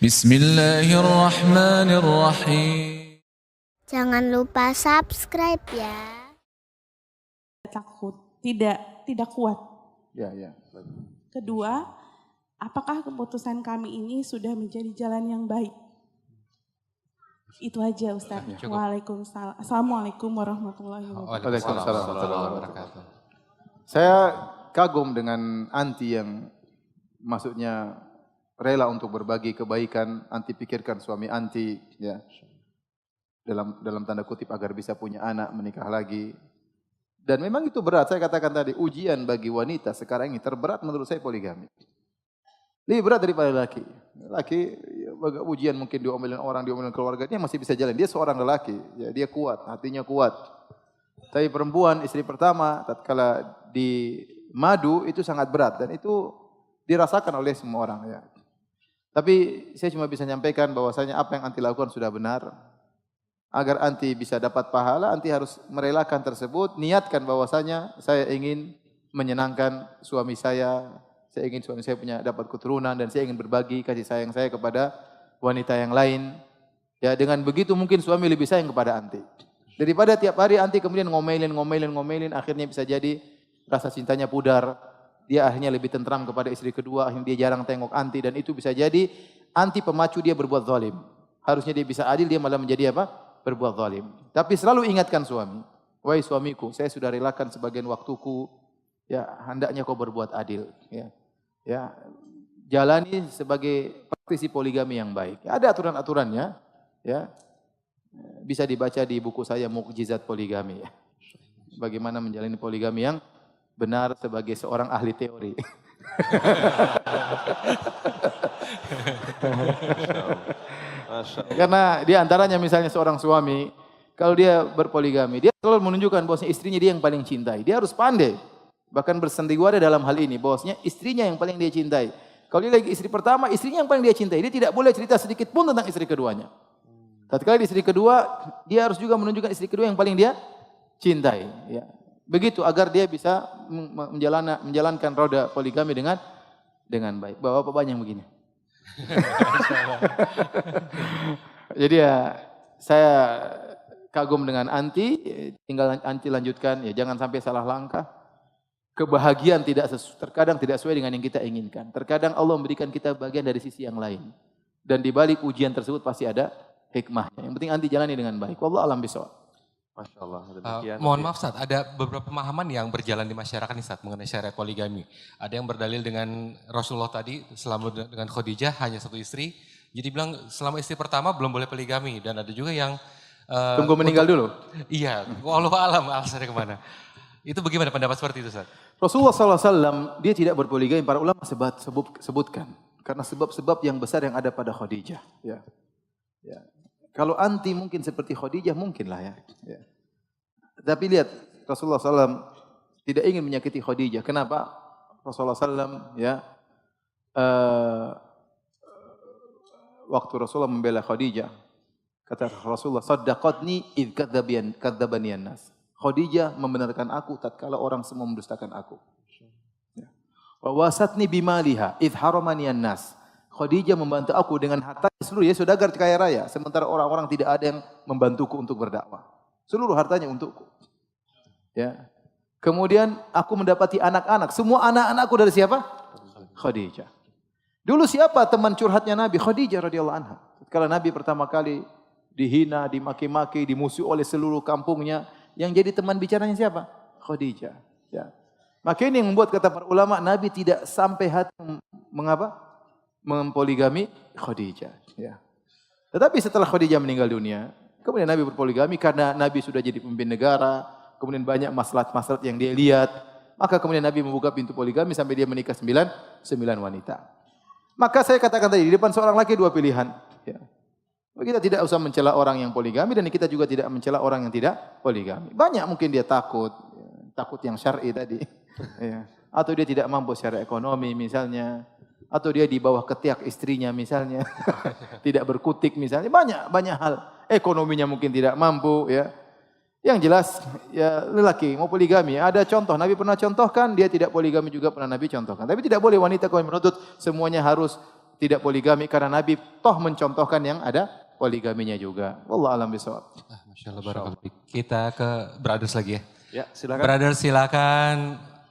Bismillahirrahmanirrahim. Jangan lupa subscribe ya. Takut, tidak kuat. Ya. Kedua, apakah keputusan kami ini sudah menjadi jalan yang baik? Itu aja Ustaz. Waalaikumsalam. Assalamualaikum warahmatullahi wabarakatuh. Waalaikumsalam warahmatullahi wabarakatuh. Saya kagum dengan anti yang maksudnya rela untuk berbagi kebaikan, anti pikirkan suami anti, ya. Dalam tanda kutip agar bisa punya anak, menikah lagi. Dan memang itu berat, saya katakan tadi, ujian bagi wanita sekarang ini terberat menurut saya poligami. Lebih berat daripada laki. Laki ujian mungkin diomelin orang, diomelin keluarga, dia masih bisa jalan. Dia seorang lelaki, ya, dia kuat, hatinya kuat. Tapi perempuan, istri pertama, tatkala di madu itu sangat berat dan itu dirasakan oleh semua orang, ya. Tapi saya cuma bisa menyampaikan bahwasanya apa yang anti lakukan sudah benar. Agar anti bisa dapat pahala, anti harus merelakan tersebut, niatkan bahwasanya saya ingin menyenangkan suami saya ingin suami saya punya dapat keturunan dan saya ingin berbagi kasih sayang saya kepada wanita yang lain. Ya, dengan begitu mungkin suami lebih sayang kepada anti. Daripada tiap hari anti kemudian ngomelin, akhirnya bisa jadi rasa cintanya pudar. Dia akhirnya lebih tentram kepada istri kedua, akhirnya dia jarang tengok anti dan itu bisa jadi anti pemacu dia berbuat zalim. Harusnya dia bisa adil, dia malah menjadi apa? Berbuat zalim. Tapi selalu ingatkan suami, wahai suamiku, saya sudah relakan sebagian waktuku, ya hendaknya kau berbuat adil, ya. Ya, jalani sebagai praktisi poligami yang baik. Ada aturan-aturannya, ya. Bisa dibaca di buku saya Mukjizat Poligami, ya. Bagaimana menjalani poligami yang benar sebagai seorang ahli teori. Karena di antaranya misalnya seorang suami, kalau dia berpoligami, dia selalu menunjukkan bahwasanya istrinya dia yang paling cintai. Dia harus pandai, bahkan bersandiwara dalam hal ini, bahwasanya istrinya yang paling dia cintai. Kalau dia lagi istri pertama, istrinya yang paling dia cintai. Dia tidak boleh cerita sedikit pun tentang istri keduanya. Tatkala di istri kedua, dia harus juga menunjukkan istri kedua yang paling dia cintai. Ya. Begitu agar dia bisa menjalankan roda poligami dengan baik. Bapak banyak begini. Jadi ya saya kagum dengan anti, tinggal anti lanjutkan, ya jangan sampai salah langkah. Kebahagiaan terkadang tidak sesuai dengan yang kita inginkan. Terkadang Allah memberikan kita bagian dari sisi yang lain. Dan di balik ujian tersebut pasti ada hikmahnya. Yang penting anti jalani dengan baik. Wallahu a'lam bishawab. Masya Allah. Mohon maaf Ustaz, ada beberapa pemahaman yang berjalan di masyarakat nih Ustaz mengenai syariat poligami. Ada yang berdalil dengan Rasulullah tadi, selama dengan Khadijah hanya satu istri. Jadi bilang selama istri pertama belum boleh poligami. Dan ada juga yang... tunggu meninggal dulu? Iya, wallahu a'lam alasannya kemana. Itu bagaimana pendapat seperti itu Ustaz? Rasulullah SAW dia tidak berpoligami, para ulama sebutkan. Karena sebab-sebab yang besar yang ada pada Khadijah. Ya. Kalau anti mungkin seperti Khadijah mungkinlah ya. Tapi lihat Rasulullah SAW tidak ingin menyakiti Khadijah. Kenapa? Rasulullah SAW ya waktu Rasulullah membela Khadijah, kata Rasulullah, "Saddaqatni id kadzabani an-nas." Khadijah membenarkan aku tatkala orang semua mendustakan aku. Wa wasatni bimaliha id haramani an-nas. Khadijah membantu aku dengan harta seluruh, dia saudagar kaya raya, sementara orang-orang tidak ada yang membantuku untuk berdakwah. Seluruh hartanya untukku. Ya. Kemudian aku mendapati anak-anak, semua anak-anakku dari siapa? Khadijah. Dulu siapa teman curhatnya Nabi? Khadijah radhiyallahu anha. Kalau Nabi pertama kali dihina, dimaki-maki, dimusuhi oleh seluruh kampungnya, yang jadi teman bicaranya siapa? Khadijah. Ya. Maka ini yang membuat kata para ulama, Nabi tidak sampai hati mengapa? Mempoligami Khadijah. Ya. Tetapi setelah Khadijah meninggal dunia, kemudian Nabi berpoligami karena Nabi sudah jadi pemimpin negara, kemudian banyak maslahat-maslahat yang dia lihat, maka kemudian Nabi membuka pintu poligami sampai dia menikah 9 wanita. Maka saya katakan tadi, di depan seorang laki dua pilihan. Ya. Kita tidak usah mencela orang yang poligami dan kita juga tidak mencela orang yang tidak poligami. Banyak mungkin dia takut yang syar'i tadi. Ya. Atau dia tidak mampu secara ekonomi misalnya. Atau dia di bawah ketiak istrinya misalnya, tidak berkutik misalnya, banyak hal. Ekonominya mungkin tidak mampu, ya. Yang jelas, ya lelaki mau poligami. Ada contoh, Nabi pernah contohkan, dia tidak poligami juga pernah Nabi contohkan. Tapi tidak boleh wanita kalau menuntut semuanya harus tidak poligami karena Nabi toh mencontohkan yang ada poligaminya juga. Wallahu a'lam bishawab. Masya Allah, barakallahu fiik. Kita ke brothers lagi ya. Ya, silakan. Brothers silakan.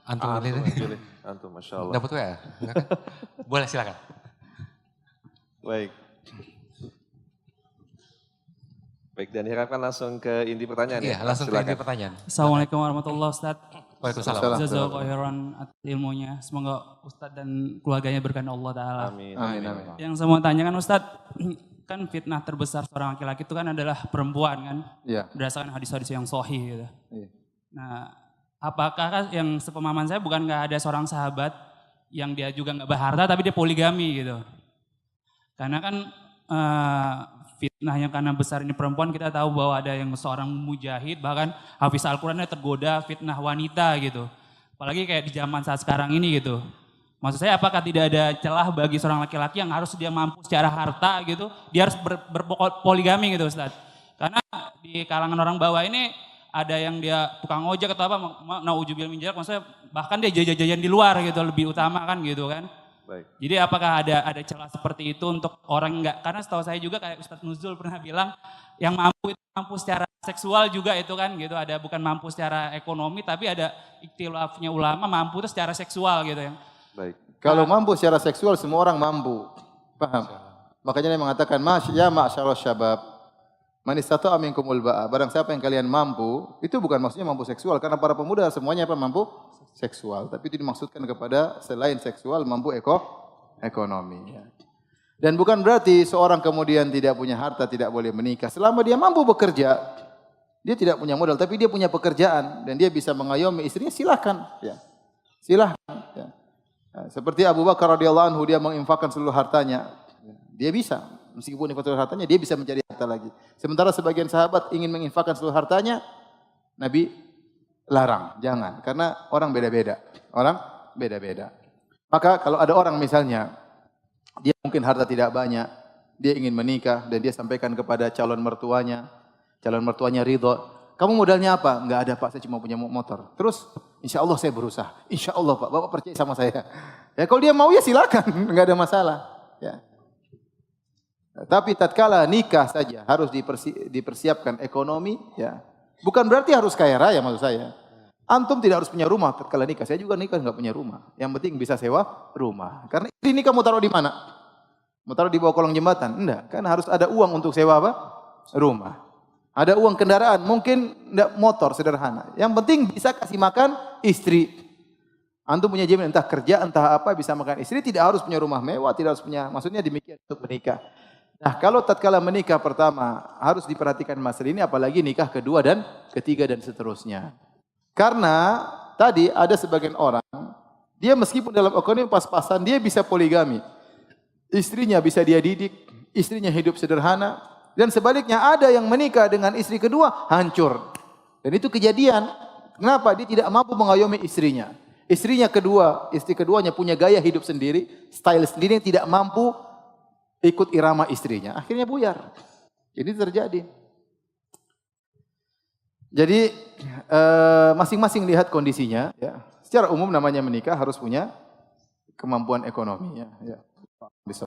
Antum Antum, ini. pilih. Antum, Masya Allah. Dapat WA? Enggak kan? Boleh silakan. Baik. Baik, dan harapkan langsung ke inti pertanyaan Iya, ya. langsung ke Silakan. inti pertanyaan. Assalamualaikum warahmatullahi wabarakatuh. Waalaikumsalam. Jazakallahu khairan atas ilmunya. Semoga Ustadz dan keluarganya berkah Allah Ta'ala. Amin. Amin, amin. Yang saya mau tanyakan Ustadz, kan fitnah terbesar seorang laki-laki itu kan adalah perempuan kan. Iya. Berdasarkan hadis-hadis yang sahih gitu. Iya. Nah, apakah yang sepemahaman saya bukan nggak ada seorang sahabat yang dia juga nggak berharta tapi dia poligami gitu. Karena kan fitnah yang karena besar ini perempuan, kita tahu bahwa ada yang seorang mujahid bahkan hafiz Al-Qurannya tergoda fitnah wanita gitu. Apalagi kayak di zaman saat sekarang ini gitu. Maksud saya apakah tidak ada celah bagi seorang laki-laki yang harus dia mampu secara harta gitu, dia harus berpoligami gitu Ustaz. Karena di kalangan orang bawah ini ada yang dia tukang ojek atau apa, naujubil min dzalik, maksudnya bahkan dia jajan-jajan di luar gitu lebih utama kan gitu kan. Baik. Jadi apakah ada celah seperti itu untuk orang enggak, karena setahu saya juga kayak Ustadz Nuzul pernah bilang yang mampu itu mampu secara seksual juga itu kan gitu, ada bukan mampu secara ekonomi tapi ada ikhtilafnya ulama mampu itu secara seksual gitu ya. Baik. Kalau mampu secara seksual semua orang mampu. Paham? Makanya dia mengatakan ya ma'syarul syabab man istata'a minkumul ba'a. Barang siapa yang kalian mampu, itu bukan maksudnya mampu seksual karena para pemuda semuanya apa mampu seksual, tapi itu dimaksudkan kepada selain seksual mampu ekonomi. Ya. Dan bukan berarti seorang kemudian tidak punya harta tidak boleh menikah. Selama dia mampu bekerja, dia tidak punya modal tapi dia punya pekerjaan dan dia bisa mengayomi istrinya, silakan. Ya. Silakan. Ya. Nah, seperti Abu Bakar radhiyallahu anhu, dia menginfakkan seluruh hartanya. Dia bisa, meskipun infak seluruh hartanya, dia bisa mencari harta lagi. Sementara sebagian sahabat ingin menginfakkan seluruh hartanya, Nabi larang, jangan. Karena orang beda-beda. Orang beda-beda. Maka kalau ada orang misalnya, dia mungkin harta tidak banyak, dia ingin menikah dan dia sampaikan kepada calon mertuanya ridho. Kamu modalnya apa? Enggak ada Pak, saya cuma punya motor. Terus, insya Allah saya berusaha. Insya Allah Pak, Bapak percaya sama saya. Ya kalau dia mau ya silakan, enggak ada masalah. Ya. Tapi tatkala nikah saja harus dipersiapkan ekonomi, ya. Bukan berarti harus kaya raya maksud saya. Antum tidak harus punya rumah tatkala nikah. Saya juga nikah enggak punya rumah. Yang penting bisa sewa rumah. Karena istri nikah mau taruh di mana? Mau taruh di bawah kolong jembatan? Enggak, kan harus ada uang untuk sewa apa? Rumah. Ada uang kendaraan, mungkin enggak motor sederhana. Yang penting bisa kasih makan istri. Antum punya jaminan entah kerja entah apa bisa makan istri, tidak harus punya rumah mewah, tidak harus punya, maksudnya demikian untuk menikah. Nah, kalau tatkala menikah pertama harus diperhatikan masalah ini, apalagi nikah kedua dan ketiga dan seterusnya. Karena tadi ada sebagian orang, dia meskipun dalam ekonomi pas-pasan, dia bisa poligami. Istrinya bisa dia didik, istrinya hidup sederhana. Dan sebaliknya ada yang menikah dengan istri kedua, hancur. Dan itu kejadian. Kenapa? Dia tidak mampu mengayomi istrinya. Istrinya kedua, istri keduanya punya gaya hidup sendiri, style sendiri yang tidak mampu ikut irama istrinya. Akhirnya buyar. Ini terjadi. Jadi masing-masing lihat kondisinya. Ya. Secara umum namanya menikah harus punya kemampuan ekonomi. Ya. Bisa.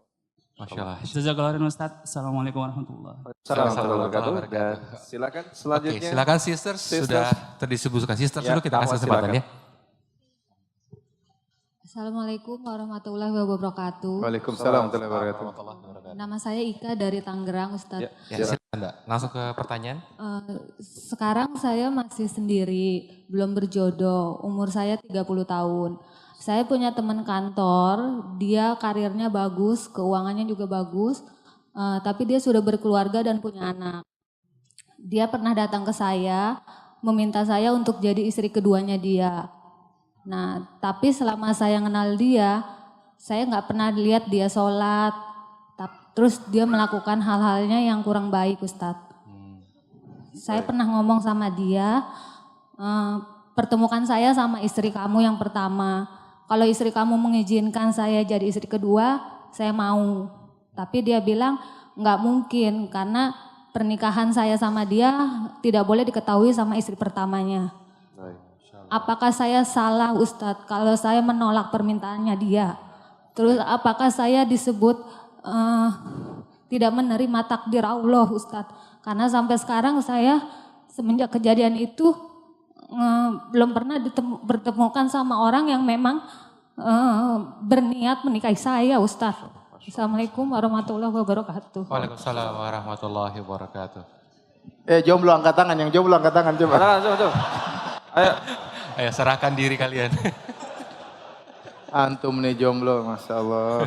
Masya Allah. Jazakallahu khairan Ustaz. Assalamualaikum warahmatullahi wabarakatuh. Assalamualaikum warahmatullahi wabarakatuh. Dan silakan selanjutnya. Oke, silakan sisters. Sudah terdisebutkan sisters Ya, dulu kita kasih Ahmad, kesempatan silakan. ya. Assalamualaikum warahmatullahi wabarakatuh. Waalaikumsalam warahmatullahi wabarakatuh. Nama saya Ika dari Tangerang, Ustadz. Ya, silakan Mbak. Langsung ke pertanyaan. Sekarang saya masih sendiri, belum berjodoh. Umur saya 30 tahun. Saya punya teman kantor, dia karirnya bagus, keuangannya juga bagus. Tapi dia sudah berkeluarga dan punya anak. Dia pernah datang ke saya, meminta saya untuk jadi istri keduanya dia. Nah, tapi selama saya kenal dia, saya nggak pernah lihat dia sholat. Terus dia melakukan hal-halnya yang kurang baik, Ustadz. Saya pernah ngomong sama dia, pertemukan saya sama istri kamu yang pertama. Kalau istri kamu mengizinkan saya jadi istri kedua, saya mau. Tapi dia bilang nggak mungkin karena pernikahan saya sama dia tidak boleh diketahui sama istri pertamanya. Apakah saya salah Ustadz kalau saya menolak permintaannya dia? Terus apakah saya disebut tidak menerima takdir Allah Ustadz? Karena sampai sekarang saya semenjak kejadian itu belum pernah bertemukan sama orang yang memang berniat menikahi saya Ustadz. Assalamualaikum warahmatullahi wabarakatuh. Waalaikumsalam warahmatullahi wabarakatuh. Jomblo angkat tangan, yang jomblo angkat tangan coba. Coba. Ayo. Ayo serahkan diri kalian. Antum nih jomblo, Masya Allah.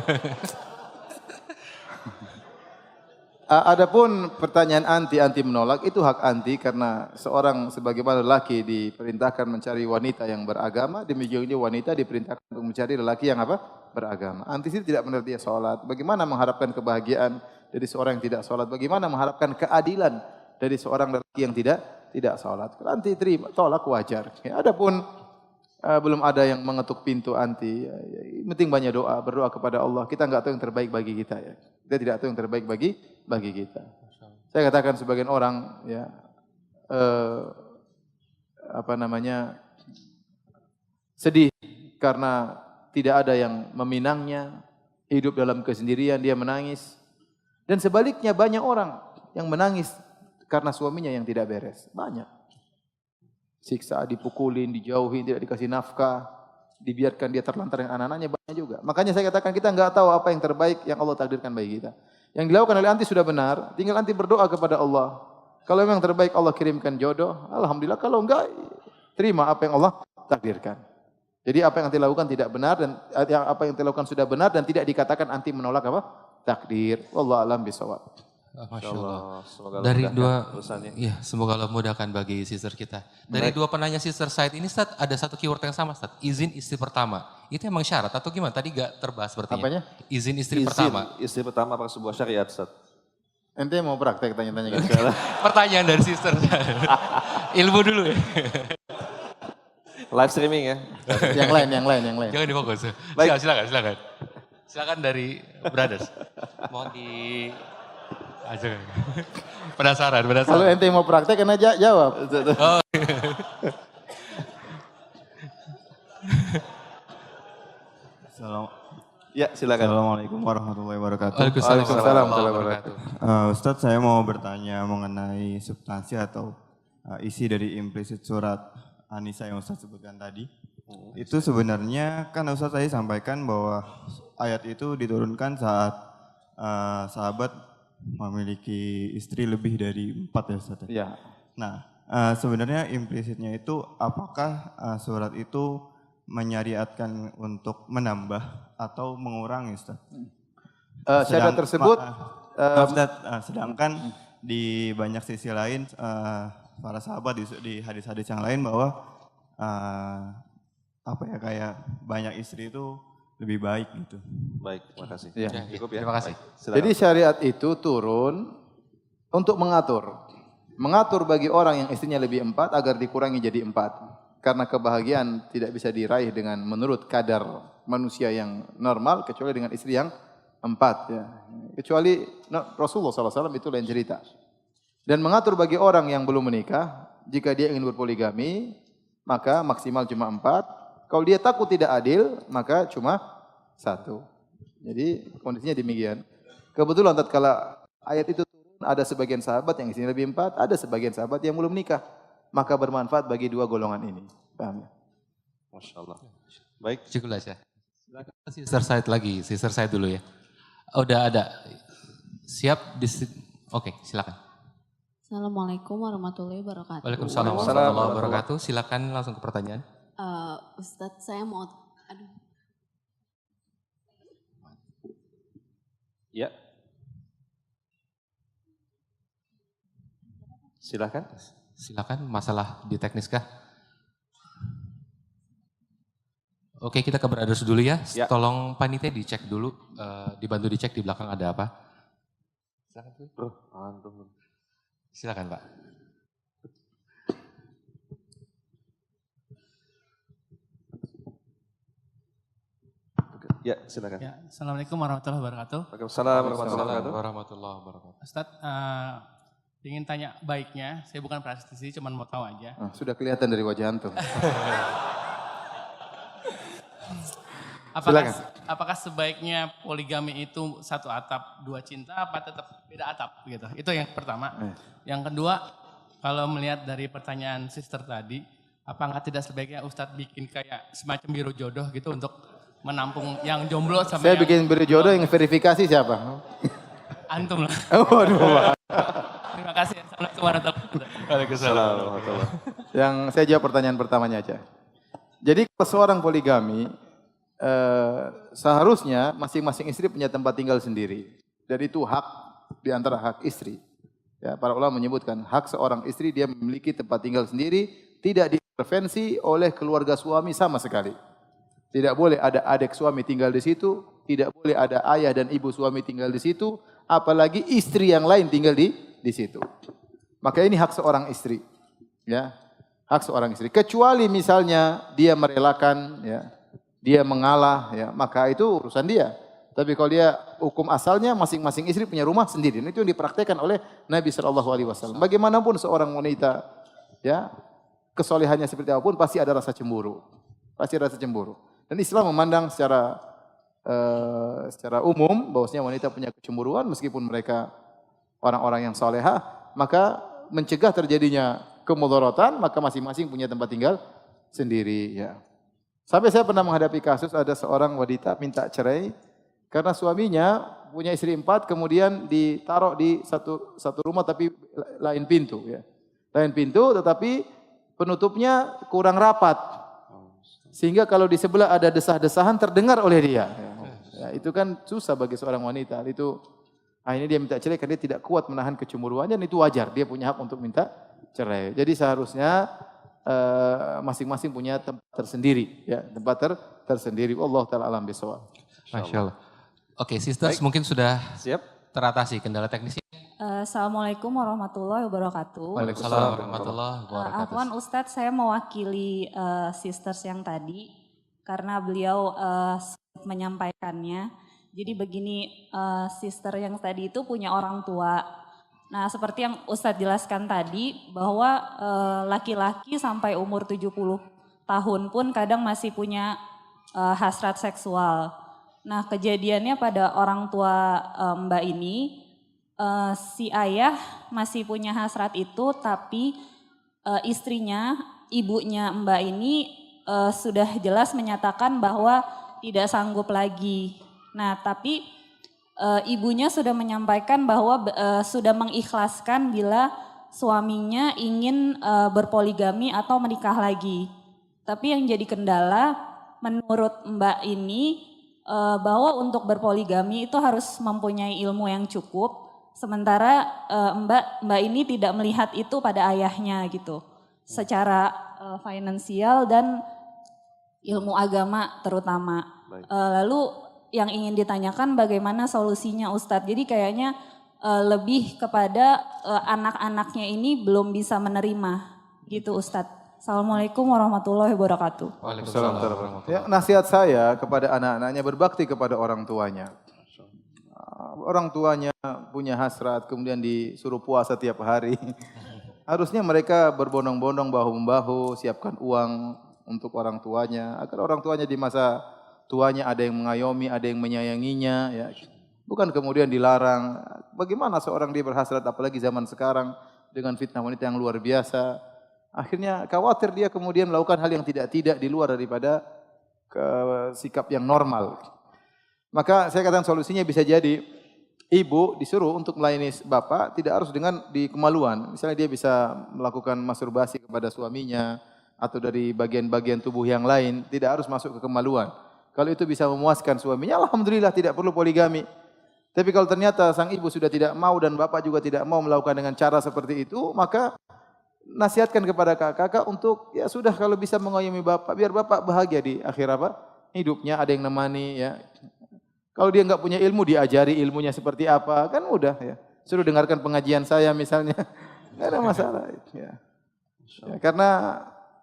Adapun pertanyaan anti menolak, itu hak anti karena seorang sebagaimana lelaki diperintahkan mencari wanita yang beragama, demikian juga wanita diperintahkan untuk mencari lelaki yang apa? Beragama. Anti itu tidak benar dia sholat. Bagaimana mengharapkan kebahagiaan dari seorang yang tidak sholat? Bagaimana mengharapkan keadilan dari seorang lelaki yang tidak sholat? Kalau anti terima, tolak wajar. Ya, adapun belum ada yang mengetuk pintu anti. Penting banyak doa, berdoa kepada Allah. Kita enggak tahu yang terbaik bagi kita ya. Kita tidak tahu yang terbaik bagi kita. Saya katakan sebagian orang ya sedih karena tidak ada yang meminangnya, hidup dalam kesendirian, dia menangis. Dan sebaliknya banyak orang yang menangis karena suaminya yang tidak beres. Banyak. Siksa, dipukulin, dijauhin, tidak dikasih nafkah, dibiarkan dia terlantar dengan anak-anaknya, banyak juga. Makanya saya katakan kita enggak tahu apa yang terbaik yang Allah takdirkan bagi kita. Yang dilakukan oleh anti sudah benar, tinggal anti berdoa kepada Allah. Kalau memang terbaik Allah kirimkan jodoh, alhamdulillah. Kalau enggak, terima apa yang Allah takdirkan. Jadi apa yang anti lakukan tidak benar dan apa yang anti lakukan sudah benar dan tidak dikatakan anti menolak apa? Takdir. Wallahu a'lam bishawab. Masya Allah. Semoga Allah Dari mudahkan dua, urusannya. iya semoga Allah mudahkan bagi sister kita. Dari dua penanya sister Said ini Ustaz, ada satu keyword yang sama Ustaz, izin istri pertama. Itu emang syarat atau gimana? Tadi gak terbahas sepertinya. Apanya? Izin istri pertama. Istri pertama apakah sebuah syariat, Ustaz? Ente mau praktek tanya-tanya gitu. Pertanyaan dari sister. Ilmu dulu ya. Live streaming ya. yang lain. Jangan difokus. Baik. Silakan. Silakan dari brothers. Mohon di aja. Penasaran. Kalau ente mau praktek kan aja jawab. Oh. Ya, silakan. Assalamualaikum warahmatullahi wabarakatuh. Waalaikumsalam warahmatullahi wabarakatuh. Ustadz, saya mau bertanya mengenai substansi atau isi dari implisit surat An-Nisa yang Ustadz sebutkan tadi. Itu sebenarnya kan Ustadz saya sampaikan bahwa ayat itu diturunkan saat sahabat memiliki istri lebih dari 4 ya Ustadz. Iya. Nah, sebenarnya implisitnya itu apakah surat itu menyariatkan untuk menambah atau mengurangi Ustaz? Syarat tersebut sedangkan di banyak sisi lain para sahabat di hadis-hadis yang lain bahwa kayak banyak istri itu lebih baik gitu. Baik, terima kasih. Ya. Cukup ya. Terima kasih. Baik, silakan. Jadi syariat itu turun untuk mengatur bagi orang yang istrinya lebih 4 agar dikurangi jadi 4. Karena kebahagiaan tidak bisa diraih dengan menurut kadar manusia yang normal kecuali dengan istri yang 4 ya. Kecuali Rasulullah SAW itu lain cerita. Dan mengatur bagi orang yang belum menikah, jika dia ingin berpoligami, maka maksimal cuma 4. Kalau dia takut tidak adil, maka cuma 1. Jadi kondisinya demikian. Kebetulan tatkala ayat itu turun, ada sebagian sahabat yang istrinya lebih 4, ada sebagian sahabat yang belum nikah. Maka bermanfaat bagi dua golongan ini. Paham ya? Masya Allah. Baik. Cukup aja. Silakan sister Said lagi, sister Said dulu ya. Udah ada. Siap? Oke, silakan. Assalamualaikum warahmatullahi wabarakatuh. Waalaikumsalam warahmatullahi wabarakatuh. Silakan langsung ke pertanyaan. Ustadz, saya mau, Ya. Silakan. Silakan, masalah di teknis kah? Oke, kita ke brothers dulu ya. Ya. Tolong panitia dicek dulu, dibantu dicek di belakang ada apa. Silakan, Bro. Antum. Silakan, Pak. Ya, silakan. Ya, Assalamualaikum warahmatullahi wabarakatuh. Waalaikumsalam warahmatullahi Warahmatullahi wabarakatuh. Ustadz, ingin tanya baiknya, saya bukan praktisi, cuma mau tahu aja. Sudah kelihatan dari wajah antum. Apakah, apakah sebaiknya poligami itu satu atap dua cinta apa tetap beda atap gitu? Itu yang pertama. Yang kedua, kalau melihat dari pertanyaan sister tadi, apakah tidak sebaiknya Ustadz bikin kayak semacam biro jodoh gitu untuk menampung yang jomblo sama Saya yang bikin biro jodoh, yang verifikasi siapa? antum lah. Waduh. Terima kasih. Assalamualaikum warahmatullahi wabarakatuh. Yang saya jawab pertanyaan pertamanya aja. Jadi kalau seorang poligami, seharusnya masing-masing istri punya tempat tinggal sendiri. Dan itu hak di antara hak istri. Ya, para ulama menyebutkan hak seorang istri dia memiliki tempat tinggal sendiri, tidak diintervensi oleh keluarga suami sama sekali. Tidak boleh ada adik suami tinggal di situ, tidak boleh ada ayah dan ibu suami tinggal di situ, apalagi istri yang lain tinggal di situ. Maka ini hak seorang istri. Ya. Hak seorang istri. Kecuali misalnya dia merelakan, ya, dia mengalah, ya, maka itu urusan dia. Tapi kalau dia hukum asalnya masing-masing istri punya rumah sendiri. Itu yang dipraktekkan oleh Nabi SAW. Bagaimanapun seorang wanita, ya, kesolehannya seperti apapun pasti ada rasa cemburu. Pasti ada rasa cemburu. Dan Islam memandang secara umum bahwasanya wanita punya kecemburuan meskipun mereka orang-orang yang salehah, maka mencegah terjadinya kemudaratan, maka masing-masing punya tempat tinggal sendiri, ya. Sampai saya pernah menghadapi kasus ada seorang wanita minta cerai karena suaminya punya istri 4, kemudian ditaruh di satu rumah tapi lain pintu, ya. Lain pintu tetapi penutupnya kurang rapat. Sehingga kalau di sebelah ada desah-desahan terdengar oleh dia. Ya, itu kan susah bagi seorang wanita. Itu akhirnya dia minta cerai karena dia tidak kuat menahan kecemburuannya, dan itu wajar. Dia punya hak untuk minta cerai. Jadi seharusnya masing-masing punya tempat tersendiri, ya, tempat tersendiri. Allah taala alam bisawab. Masya Allah. Oke, sisters mungkin sudah Siap. teratasi kendala teknisnya. Assalamualaikum warahmatullahi wabarakatuh. Waalaikumsalam warahmatullahi wabarakatuh. Afwan Ustadz, saya mewakili sisters yang tadi karena beliau menyampaikannya. Jadi begini, sister yang tadi itu punya orang tua. Nah, seperti yang Ustadz jelaskan tadi bahwa laki-laki sampai umur 70 tahun pun kadang masih punya hasrat seksual. Nah, kejadiannya pada orang tua Mbak ini, si ayah masih punya hasrat itu, tapi istrinya, ibunya Mbak ini sudah jelas menyatakan bahwa tidak sanggup lagi. Nah, tapi ibunya sudah menyampaikan bahwa sudah mengikhlaskan bila suaminya ingin berpoligami atau menikah lagi. Tapi yang jadi kendala menurut Mbak ini bahwa untuk berpoligami itu harus mempunyai ilmu yang cukup. Sementara Mbak ini tidak melihat itu pada ayahnya gitu. Secara finansial dan ilmu agama terutama. Lalu yang ingin ditanyakan bagaimana solusinya Ustadz. Jadi kayaknya lebih kepada anak-anaknya ini belum bisa menerima gitu Ustadz. Assalamualaikum warahmatullahi wabarakatuh. Waalaikumsalam warahmatullahi wabarakatuh. Ya, nasihat saya kepada anak-anaknya berbakti kepada orang tuanya. Orang tuanya punya hasrat kemudian disuruh puasa tiap hari. Harusnya mereka berbondong-bondong bahu-membahu siapkan uang untuk orang tuanya agar orang tuanya di masa tuanya ada yang mengayomi, ada yang menyayanginya, ya. Bukan kemudian dilarang. Bagaimana seorang dia berhasrat apalagi zaman sekarang dengan fitnah wanita yang luar biasa. Akhirnya khawatir dia kemudian melakukan hal yang tidak di luar daripada sikap yang normal. Maka saya katakan solusinya bisa jadi ibu disuruh untuk melayani bapak tidak harus dengan di kemaluan. Misalnya dia bisa melakukan masturbasi kepada suaminya atau dari bagian-bagian tubuh yang lain, tidak harus masuk ke kemaluan. Kalau itu bisa memuaskan suaminya, alhamdulillah tidak perlu poligami. Tapi kalau ternyata sang ibu sudah tidak mau dan bapak juga tidak mau melakukan dengan cara seperti itu, maka nasihatkan kepada kakak-kakak untuk ya sudah kalau bisa mengayomi bapak, biar bapak bahagia di akhir hidupnya, ada yang nemani, ya. Kalau dia enggak punya ilmu, diajari ilmunya seperti apa, kan mudah, ya. Suruh dengarkan pengajian saya misalnya, enggak ada masalah, ya. Ya, karena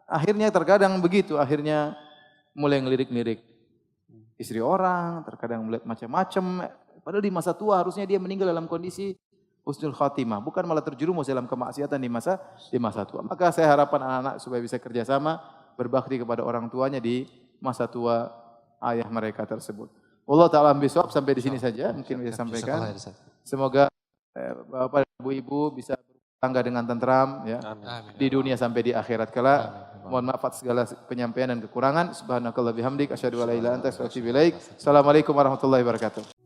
akhirnya terkadang begitu, akhirnya mulai ngelirik-lirik istri orang, terkadang melihat macam-macam, padahal di masa tua harusnya dia meninggal dalam kondisi husnul khatimah, bukan malah terjerumus dalam kemaksiatan di masa tua. Maka saya harapan anak-anak supaya bisa kerjasama, berbakti kepada orang tuanya di masa tua ayah mereka tersebut. Allah Ta'ala bisawab, sampai di sini saja mungkin bisa sampaikan. Jazakallah, Ustaz. Semoga Bapak dan Ibu bisa bertangga dengan tentram ya. Amin. Di dunia sampai di akhirat kelak. Mohon maaf atas segala penyampaian dan kekurangan. Subhanakallah bihamdik asyhadu an la ilaha illa anta astaghfiruka wa atubu ilaik. Assalamualaikum warahmatullahi wabarakatuh.